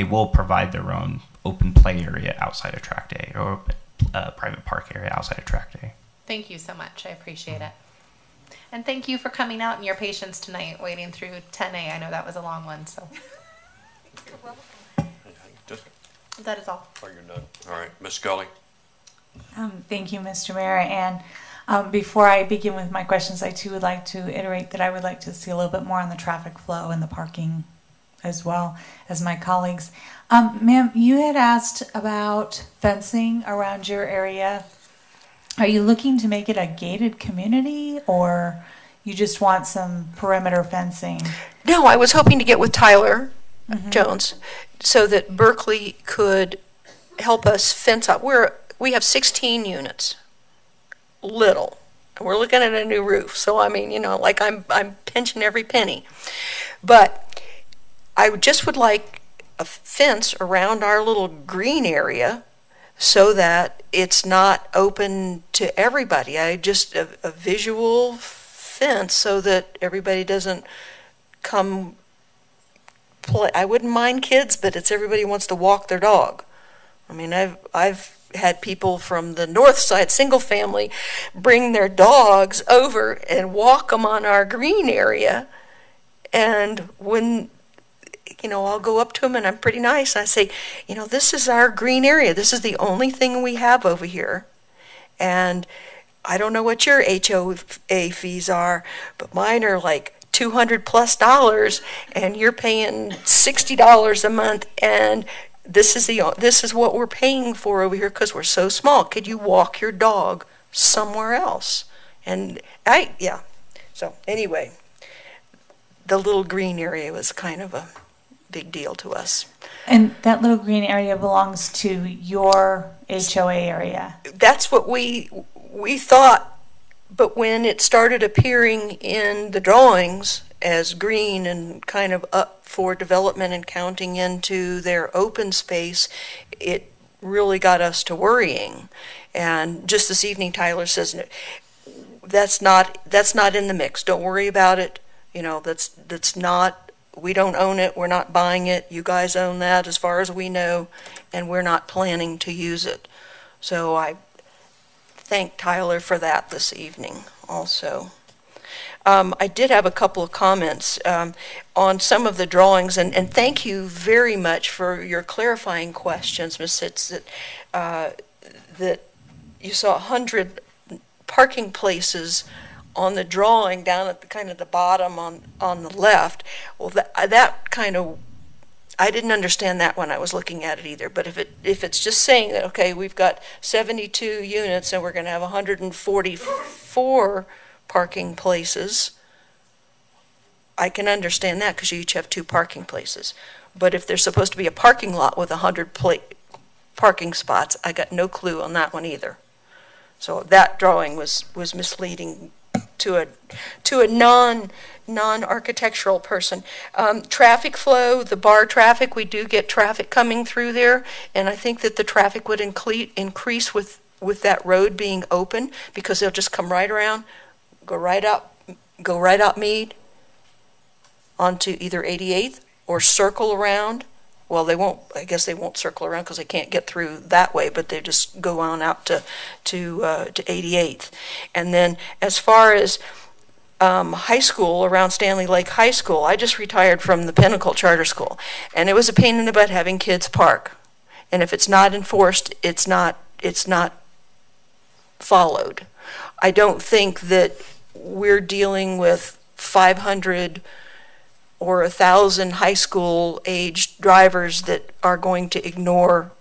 will provide their own open play area outside of tract A, or private park area outside of tract A. Thank you so much. I appreciate it. And thank you for coming out and your patience tonight, waiting through 10A. I know that was a long one, so Just, that is all. oh, you're done. All right, Ms. Scully. Thank you, Mr. Mayor. And before I begin with my questions, I too would like to iterate that I would like to see a little bit more on the traffic flow and the parking as well as my colleagues. Ma'am, you had asked about fencing around your area. Are you looking to make it a gated community, or you just want some perimeter fencing? No, I was hoping to get with Tyler Jones so that Berkeley could help us fence up. We have 16 units, little. And we're looking at a new roof. So, I mean, like I'm pinching every penny. But I just would like a fence around our little green area so that it's not open to everybody. Just a visual fence so that everybody doesn't come play. I wouldn't mind kids, but it's everybody wants to walk their dog. I mean, I've had people from the north side, single family, bring their dogs over and walk them on our green area. And when I'll go up to them and I'm pretty nice. I say, this is our green area. This is the only thing we have over here. And I don't know what your HOA fees are, but mine are like $200+ and you're paying $60 a month. And this is what we're paying for over here because we're so small. Could you walk your dog somewhere else? And so anyway, the little green area was kind of a big deal to us. And that little green area belongs to your HOA area? That's what we thought, but when it started appearing in the drawings as green and kind of up for development and counting into their open space, it really got us to worrying. And just this evening, Tyler says, that's not in the mix. Don't worry about it. That's not We don't own it, we're not buying it, you guys own that as far as we know, and we're not planning to use it. So I thank Tyler for that this evening also. I did have a couple of comments on some of the drawings, and thank you very much for your clarifying questions, Ms. Sitz, that you saw 100 parking places on the drawing down at the kind of the bottom on the left. Well, that kind of, I didn't understand that when I was looking at it either. But if it's just saying that, okay, we've got 72 units and we're going to have 144 parking places, I can understand that because you each have 2 parking places. But if there's supposed to be a parking lot with 100 parking spots, I got no clue on that one either. So that drawing was misleading to a non-architectural person. Traffic flow, the bar traffic, we do get traffic coming through there, and I think that the traffic would increase with that road being open, because they'll just come right around, go right up Meade onto either 88th or circle around. Well, they won't. I guess they won't circle around because they can't get through that way. But they just go on out to 88th, and then as far as high school, around Stanley Lake High School, I just retired from the Pinnacle Charter School, and it was a pain in the butt having kids park. And if it's not enforced, it's not followed. I don't think that we're dealing with 500 or 1,000 high school aged drivers that are going to ignore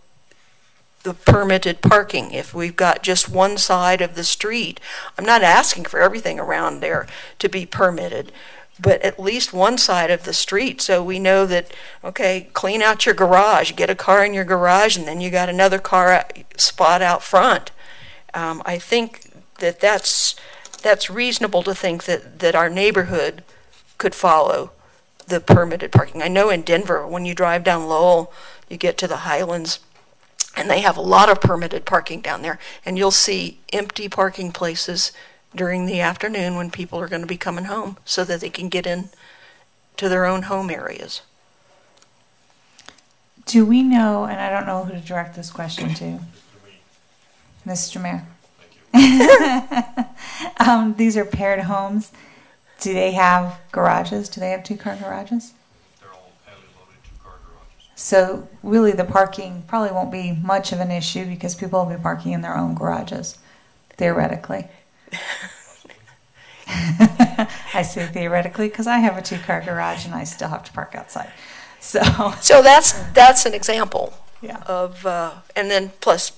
the permitted parking. If we've got just one side of the street, I'm not asking for everything around there to be permitted, but at least one side of the street, so we know that, okay, clean out your garage, get a car in your garage, and then you got another car spot out front. I think that that's reasonable to think that our neighborhood could follow the permitted parking. I know in Denver, when you drive down Lowell, you get to the Highlands, and they have a lot of permitted parking down there, and you'll see empty parking places during the afternoon when people are going to be coming home so that they can get in to their own home areas. Do we know, and I don't know who to direct this question to, Mr. Mayor. These are paired homes. Do they have garages? Do they have 2-car garages? They're all highly loaded 2-car garages. So really the parking probably won't be much of an issue because people will be parking in their own garages, theoretically. I say theoretically because I have a 2-car garage and I still have to park outside. So that's an example, yeah, of and then plus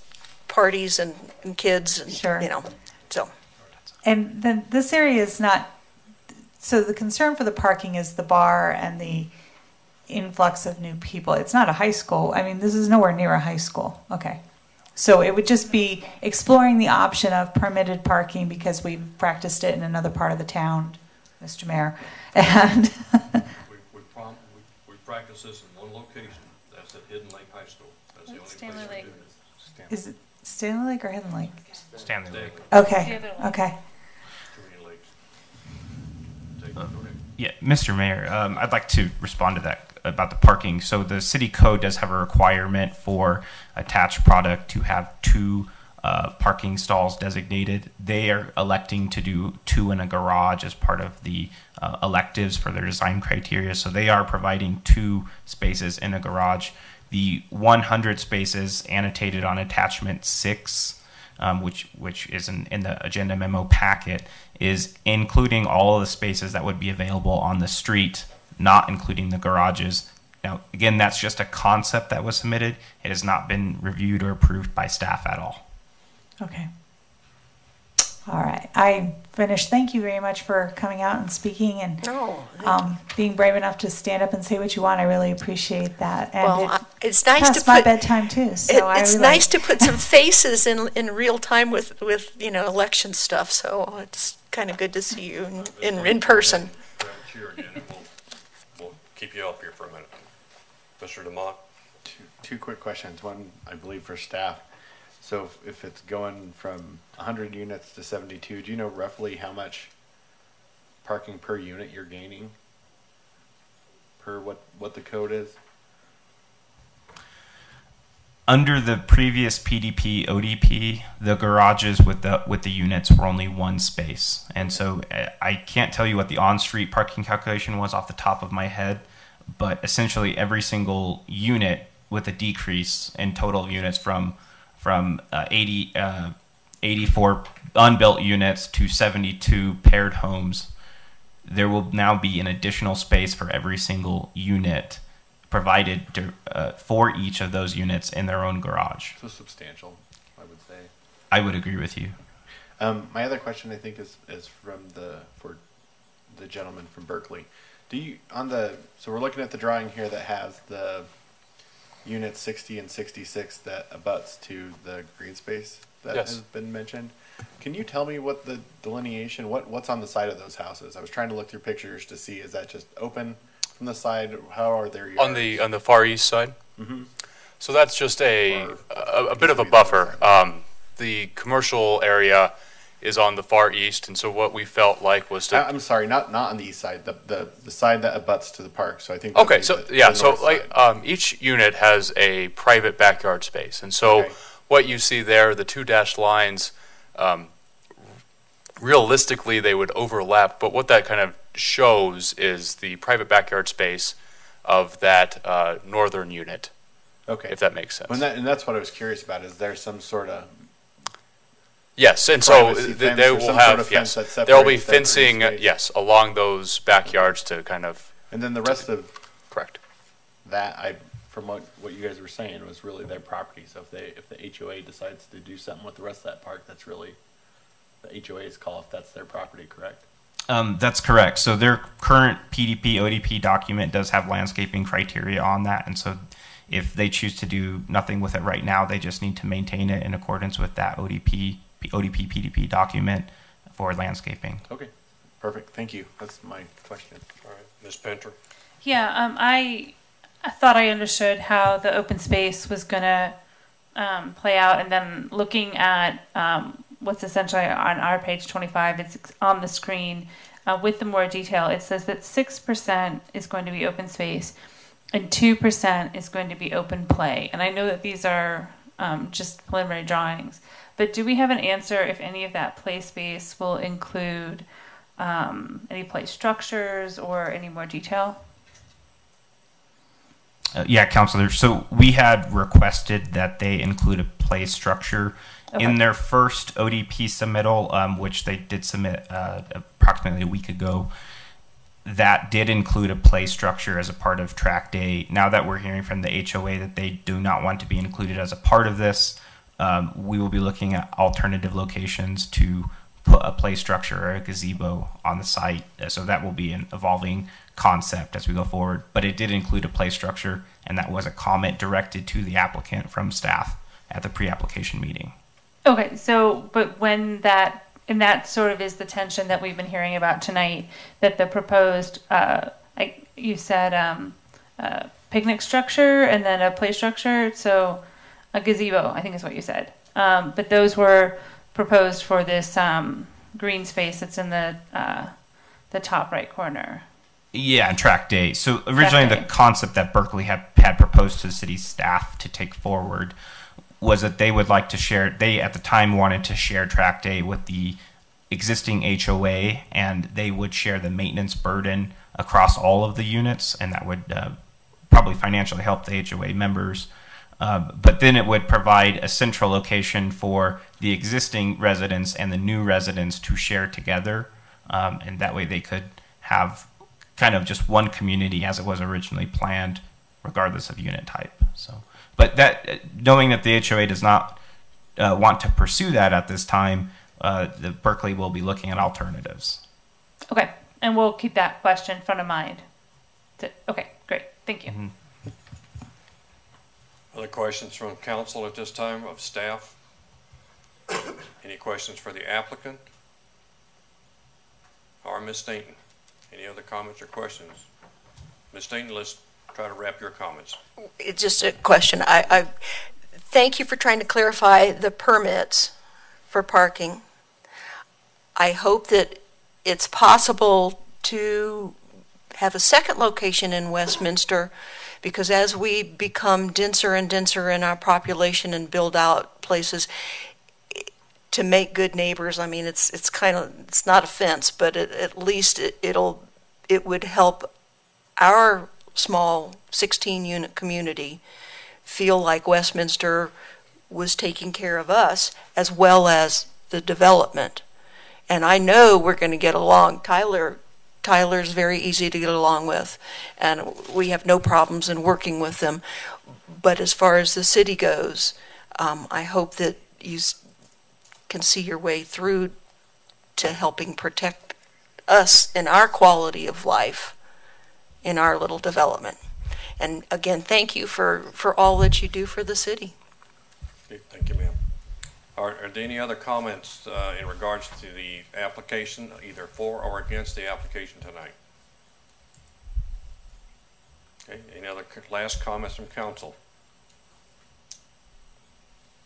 parties and kids and sure, so. And then this area is not. So the concern for the parking is the bar and the influx of new people. It's not a high school. I mean, this is nowhere near a high school. Okay. So it would just be exploring the option of permitted parking because we've practiced it in another part of the town, Mr. Mayor. And we practice this in one location. That's at Hidden Lake High School. That's the only Stanley place Lake. we do this. is it Stanley Lake or Hidden Lake? Stanley Lake. Okay. Okay. Too many lakes. Go ahead. Yeah, Mr. Mayor, I'd like to respond to that about the parking. So the city code does have a requirement for attached product to have 2 parking stalls designated. They are electing to do 2 in a garage as part of the electives for their design criteria. So they are providing 2 spaces in a garage. The 100 spaces annotated on attachment 6, which is in the agenda memo packet, is including all of the spaces that would be available on the street, not including the garages. Now, again, that's just a concept that was submitted. It has not been reviewed or approved by staff at all. Okay. All right. I finished. Thank you very much for coming out and speaking and being brave enough to stand up and say what you want. I really appreciate that. And Well, it's nice to past my put bedtime too. So it's I really, nice to put some faces in real time with election stuff. So it's kind of good to see you in person. Grab a chair again, and we'll keep you up here for a minute. Mr. DeMott? Two quick questions. One, I believe, for staff. So if it's going from 100 units to 72, do you know roughly how much parking per unit you're gaining per what the code is? Under the previous PDP ODP, the garages with the units were only one space, and so I can't tell you what the on-street parking calculation was off the top of my head, but essentially every single unit with a decrease in total units from 84 unbuilt units to 72 paired homes, there will now be an additional space for every single unit provided for each of those units in their own garage. So substantial, I would say. I would agree with you. My other question, I think, is for the gentleman from Berkeley. So we're looking at the drawing here that has the unit 60 and 66 that abuts to the green space that Yes. has been mentioned. Can you tell me what the delineation, what's on the side of those houses? I was trying to look through pictures to see, is that just open from the side? How are their yards? On the far east side. Mm-hmm. So that's just a bit of a Maybe buffer. the The commercial area is on the far east, and so what we felt like was to. I'm sorry, not on the east side, the side that abuts to the park. So I think. that'd Okay, be so the yeah, so north like side. each unit has a private backyard space, and so Okay. what you see there, the two dashed lines, realistically they would overlap, but what that kind of shows is the private backyard space of that northern unit, Okay. if that makes sense. And that's what I was curious about. Is there some sort of Yes, and so privacy they fence or will some have sort of fence that there will be separates that green fencing space? yes along those backyards to kind of And then the rest of correct. that, from what you guys were saying, was really their property. So if the HOA decides to do something with the rest of that park, that's really the HOA's call if that's their property, correct? That's correct. So their current PDP ODP document does have landscaping criteria on that, and so if they choose to do nothing with it right now, they just need to maintain it in accordance with that ODP PDP document for landscaping. Okay, perfect. Thank you. That's my question. All right, Ms. Pinter? Yeah, I thought I understood how the open space was going to play out, and then looking at what's essentially on our page 25, it's on the screen with the more detail. It says that 6% is going to be open space and 2% is going to be open play. And I know that these are just preliminary drawings, but do we have an answer if any of that play space will include any play structures or any more detail? Yeah, Counselor. So we had requested that they include a play structure in their first ODP submittal, which they did submit approximately a week ago. That did include a play structure as a part of track day. Now that we're hearing from the HOA that they do not want to be included as a part of this, we will be looking at alternative locations to put a play structure or a gazebo on the site. So that will be an evolving concept as we go forward. But it did include a play structure, and that was a comment directed to the applicant from staff at the pre-application meeting. Okay, so, but when that, and that sort of is the tension that we've been hearing about tonight, that the proposed, you said picnic structure and then a play structure, so a gazebo, I think is what you said. But those were proposed for this green space that's in the top right corner. Yeah, and track day. So originally Track day. the concept that Berkeley had proposed to the city staff to take forward was that they would like to share, they at the time wanted to share track day with the existing HOA, and they would share the maintenance burden across all of the units, and that would probably financially help the HOA members. But then it would provide a central location for the existing residents and the new residents to share together, and that way they could have kind of just one community as it was originally planned, regardless of unit type. So, but that, knowing that the HOA does not want to pursue that at this time, the Berkeley will be looking at alternatives. Okay, and we'll keep that question front of mind. Okay, great, thank you. Mm-hmm. Other questions from council at this time, of staff? Any questions for the applicant? Or Ms. Stainton? Any other comments or questions? Ms. Stainton, let's try to wrap your comments. It's just a question. I thank you for trying to clarify the permits for parking. I hope that it's possible to have a second location in Westminster, because as we become denser and denser in our population and build out places, to make good neighbors, I mean, it's kind of, it's not a fence, but at least it would help our small 16-unit community feel like Westminster was taking care of us as well as the development. And I know we're going to get along. Tyler's very easy to get along with, and we have no problems in working with them. But as far as the city goes, I hope that you can see your way through to helping protect us and our quality of life in our little development. And again, thank you for all that you do for the city. Okay, thank you, ma'am. Are there any other comments in regards to the application, either for or against the application tonight? Okay, any other last comments from council?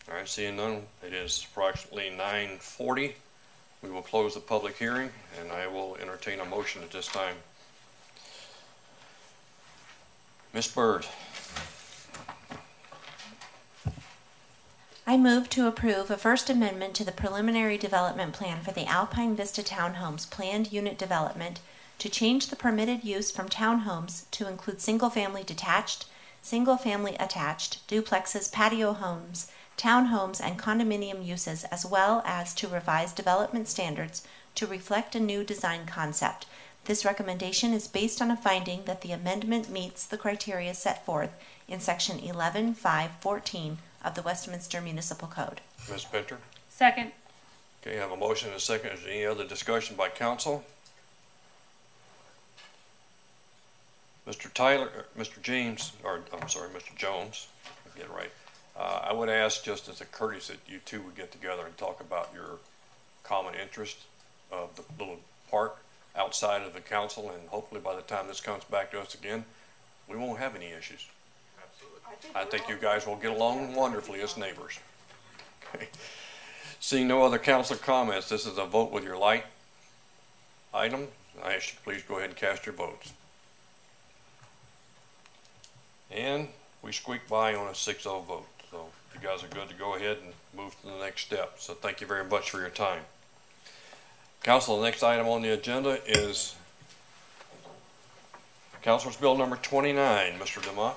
All right, seeing none, it is approximately 9:40. We will close the public hearing, and I will entertain a motion at this time. Ms. Byrd. I move to approve a first amendment to the preliminary development plan for the Alpine Vista Townhomes planned unit development to change the permitted use from townhomes to include single-family detached, single-family attached, duplexes, patio homes, townhomes, and condominium uses, as well as to revise development standards to reflect a new design concept. This recommendation is based on a finding that the amendment meets the criteria set forth in Section 11.5.14 of the Westminster Municipal Code. Ms. Pinter? Second. Okay, I have a motion and a second. Is there any other discussion by council? Mr. James, or I'm sorry, Mr. Jones, get it right. I would ask, just as a courtesy, that you two would get together and talk about your common interest of the little park outside of the council, and hopefully by the time this comes back to us again, we won't have any issues. I think you guys will get along wonderfully as neighbors. Okay. Seeing no other council comments, this is a vote with your light item. I ask you please go ahead and cast your votes. And we squeaked by on a 6-0 vote. So you guys are good to go ahead and move to the next step. So thank you very much for your time. Council, the next item on the agenda is Councilor's Bill number 29. Mr. DeMott.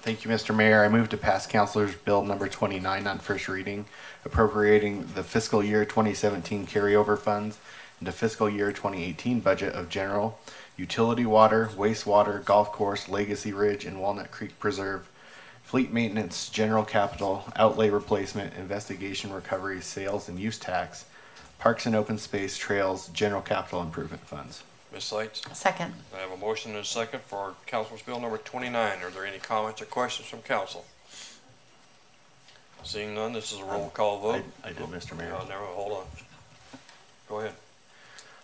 Thank you, Mr. Mayor. I move to pass Councilor's Bill number 29 on first reading, appropriating the fiscal year 2017 carryover funds into fiscal year 2018 budget of general, utility water, wastewater, golf course, Legacy Ridge, and Walnut Creek Preserve, fleet maintenance, general capital, outlay replacement, investigation recovery, sales and use tax, parks and open space, trails, general capital improvement funds. Ms. Seitz? Second. I have a motion and a second for Councilor's Bill number 29. Are there any comments or questions from council? Seeing none, this is a roll call vote. I did, Mr. Mayor. Never, hold on. Go ahead.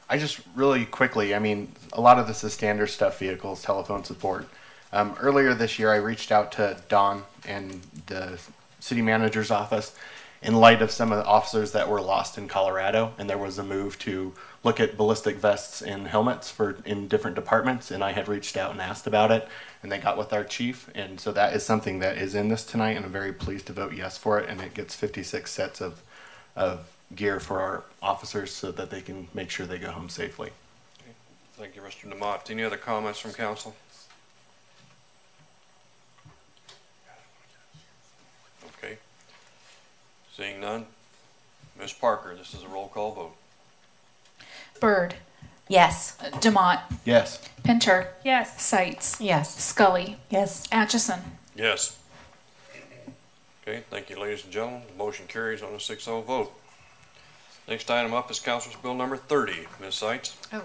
I just really quickly, I mean, a lot of this is standard stuff, vehicles, telephone support. Earlier this year, I reached out to Don and the city manager's office in light of some of the officers that were lost in Colorado, and there was a move to look at ballistic vests and helmets in different departments, and I had reached out and asked about it, and they got with our chief, and so that is something that is in this tonight, and I'm very pleased to vote yes for it, and it gets 56 sets of gear for our officers so that they can make sure they go home safely. Okay. Thank you, Mr. DeMott. Any other comments from council? Okay. Seeing none, Ms. Parker, this is a roll call vote. Byrd. Yes. DeMott. Yes. Pinter. Yes. Seitz. Yes. Scully. Yes. Atchison. Yes. Okay, thank you, ladies and gentlemen. The motion carries on a 6-0 vote. Next item up is Councilor's Bill number 30. Ms. Seitz? Oh.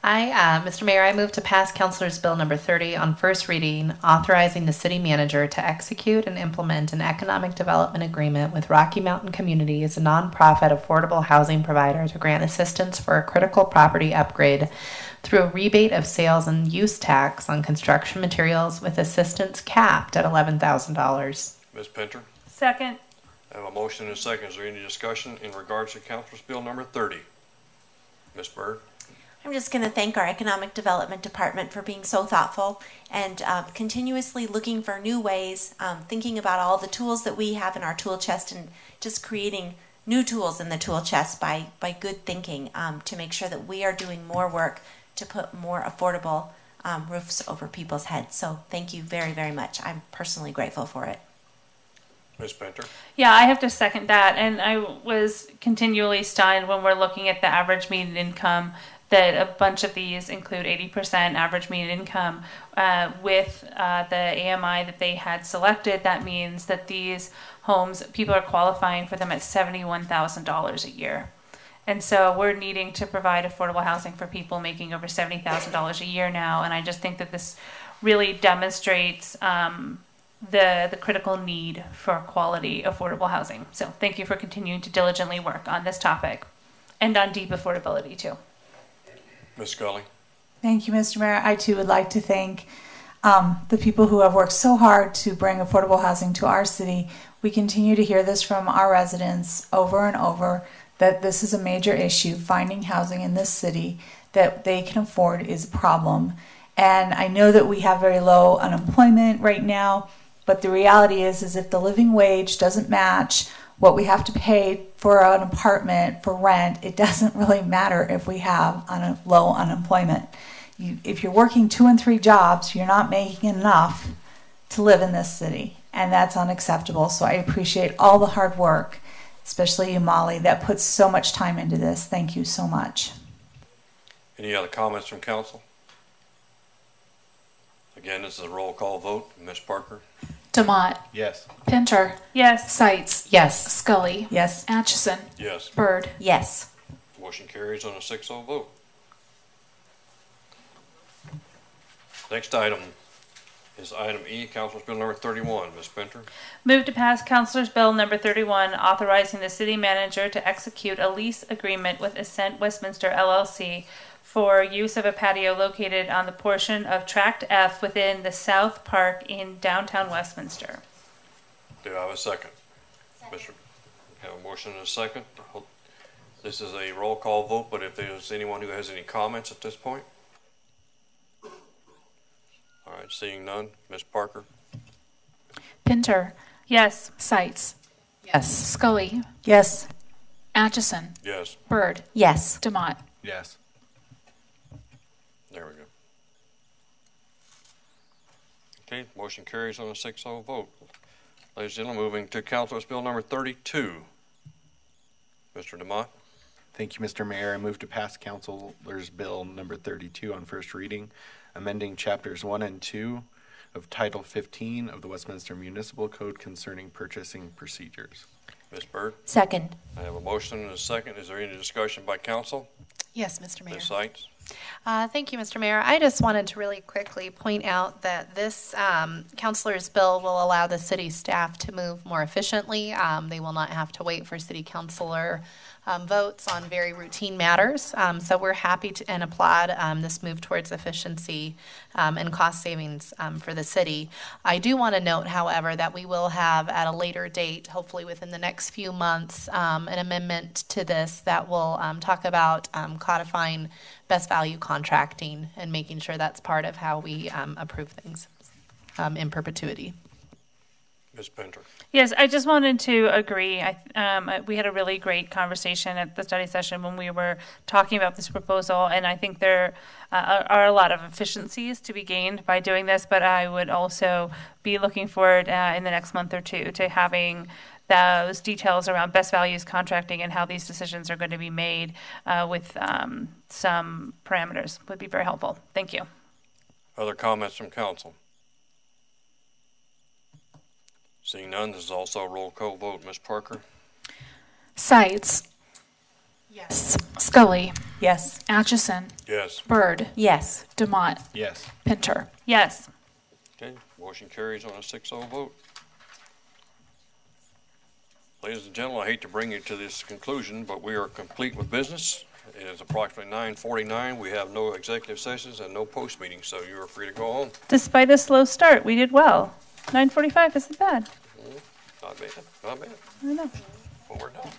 Mr. Mayor, I move to pass Councilor's Bill number 30 on first reading, authorizing the city manager to execute and implement an economic development agreement with Rocky Mountain Communities, a nonprofit affordable housing provider, to grant assistance for a critical property upgrade through a rebate of sales and use tax on construction materials with assistance capped at $11,000. Ms. Pinter? Ms. Byrd? I'm just going to thank our Economic Development Department for being so thoughtful and continuously looking for new ways, thinking about all the tools that we have in our tool chest and just creating new tools in the tool chest by good thinking to make sure that we are doing more work to put more affordable roofs over people's heads. So thank you very, very much. I'm personally grateful for it. Ms. Pinter? Yeah, I have to second that. And I was continually stunned when we're looking at the average median income that a bunch of these include 80% average median income. With the AMI that they had selected, that means that these homes, people are qualifying for them at $71,000 a year. And so we're needing to provide affordable housing for people making over $70,000 a year now. And I just think that this really demonstrates the critical need for quality, affordable housing. So thank you for continuing to diligently work on this topic and on deep affordability too. Ms. Scully? Thank you, Mr. Mayor. I too would like to thank the people who have worked so hard to bring affordable housing to our city. We continue to hear this from our residents over and over, that this is a major issue. Finding housing in this city that they can afford is a problem. And I know that we have very low unemployment right now, but the reality is if the living wage doesn't match what we have to pay for an apartment for rent, it doesn't really matter if we have low unemployment. If you're working 2 and 3 jobs, you're not making enough to live in this city, and that's unacceptable. So I appreciate all the hard work, especially you, Molly, that puts so much time into this. Thank you so much. Any other comments from council? Again, this is a roll call vote. Ms. Parker? Demott. Yes. Pinter. Yes. Sights. Yes. Scully. Yes. Atchison. Yes. Byrd. Yes. Motion carries on a 6-0 vote. Next item is item E, Councilor's Bill number 31. Ms. Pinter? Move to pass Councilor's Bill number 31, authorizing the city manager to execute a lease agreement with Ascent Westminster LLC for use of a patio located on the portion of Tract F within the South Park in downtown Westminster. Do I have a second? Mr. Have a motion and a second. This is a roll call vote, but if there's anyone who has any comments at this point? All right, seeing none. Ms. Parker? Pinter. Yes. Sights. Yes. Scully. Yes. Atchison. Yes. Byrd. Yes. Demott. Yes. There we go. Okay, motion carries on a 6-0 vote. Ladies and gentlemen, moving to Councilor's Bill number 32. Mr. DeMott? Thank you, Mr. Mayor. I move to pass Councilor's Bill number 32 on first reading, amending chapters 1 and 2 of Title 15 of the Westminster Municipal Code concerning purchasing procedures. Ms. Byrd? Second. I have a motion and a second. Is there any discussion by council? Yes, Mr. Mayor. Ms. Sights? Thank you, Mr. Mayor. I just wanted to really quickly point out that this councilor's bill will allow the city staff to move more efficiently. They will not have to wait for city councilor votes on very routine matters. So we're happy to and applaud this move towards efficiency and cost savings for the city. I do want to note, however, that we will have at a later date, hopefully within the next few months, an amendment to this that will talk about codifying best value contracting and making sure that's part of how we approve things in perpetuity. Ms. Pinter? Yes, I just wanted to agree. We had a really great conversation at the study session when we were talking about this proposal, and I think there are a lot of efficiencies to be gained by doing this, but I would also be looking forward in the next month or two to having those details around best values contracting and how these decisions are going to be made with some parameters would be very helpful. Thank you. Other comments from council? Seeing none, this is also a roll call vote. Ms. Parker? Sights. Yes. Scully. Yes. Atchison. Yes. Byrd. Yes. Demott. Yes. Pinter. Yes. Okay, motion carries on a 6-0 vote. Ladies and gentlemen, I hate to bring you to this conclusion, but we are complete with business. It is approximately 9:49. We have no executive sessions and no post meetings, so you are free to go home. Despite a slow start, we did well. 9:45 isn't bad. Not bad, not bad. I know. Well, we're done.